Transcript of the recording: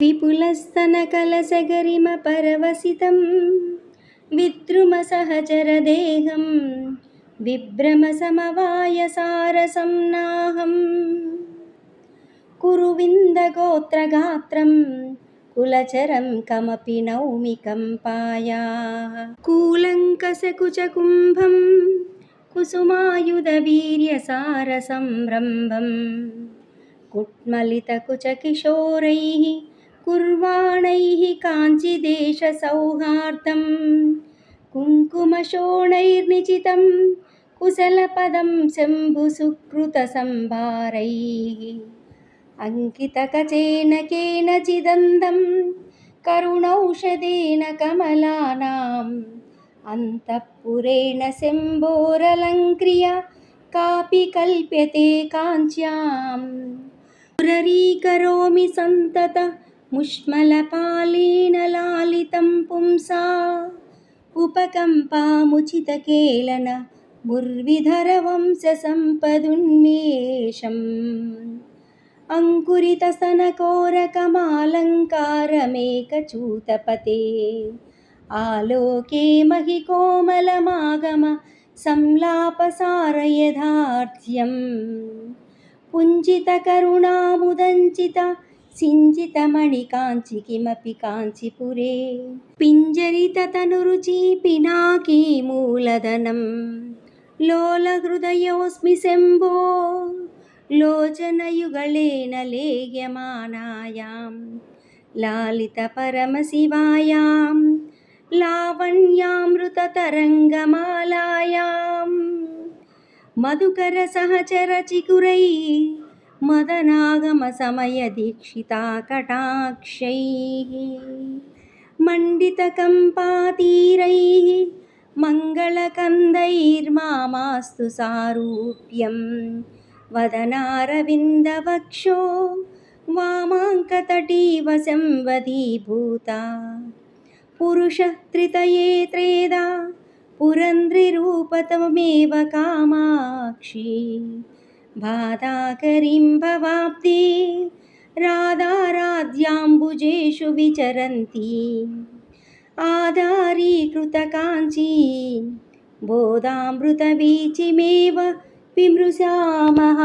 विपुलस्तनकलशगरिमपरवसितं विद्रुमसहचरदेहं विभ्रमसमवायसारसं नाहं कुरुविन्दगोत्रगात्रं कुलचरं कमपि नौमिकं पायाः कूलङ्कसकुचकुम्भं कुसुमायुधवीर्यसारसंरम्भं कुट्मलितकुचकिशोरैः कुर्वाणैः काञ्चिदेशसौहार्दं कुङ्कुमशोणैर्निचितं कुशलपदं शम्भुसुकृतसंभारैः अंकितकचेन केनचिदन्दं करुणौषधेन कमलानाम् अन्तःपुरेण शम्भोरलङ्क्रिया कापि कल्प्यते काञ्च्याम् मुररीकरोमि सन्ततं मुष्मलपालेन लालितं पुंसा उपकम्पामुचितकेलन मुर्विधरवंशसम्पदुन्मेषम् अंकुरितस्तनकोरकमालङ्कारमेकचूतपते आलोके महिकोमलमागम संलापसारयथार्थ्यं पुञ्जितकरुणामुदञ्चित सिञ्जितमणिकाञ्चि किमपि काञ्चीपुरे पिञ्जरिततनुरुचि पिनाकी मूलधनं लोलहृदयोऽस्मि शम्भो लोचनयुगलेन लेह्यमानायां लालितपरमशिवायां लावण्यामृततरङ्गमालायां मधुकरसहचरचिकुरैः मदनागमसमयदीक्षिता कटाक्षैः मण्डितकम्पातीरैः मङ्गलकन्दैर्मामास्तु सारूप्यं वदनारविन्दवक्षो वामाङ्कतटीव संवदीभूता पुरुषः त्रितये त्रेधा पुरन्द्रिरूपतमेव कामाक्षी बाधाकरीं भवाब्धे राधाराध्याम्बुजेषु विचरन्ती आधारीकृतकाञ्ची बोधामृतवीचिमेव विमृशामः।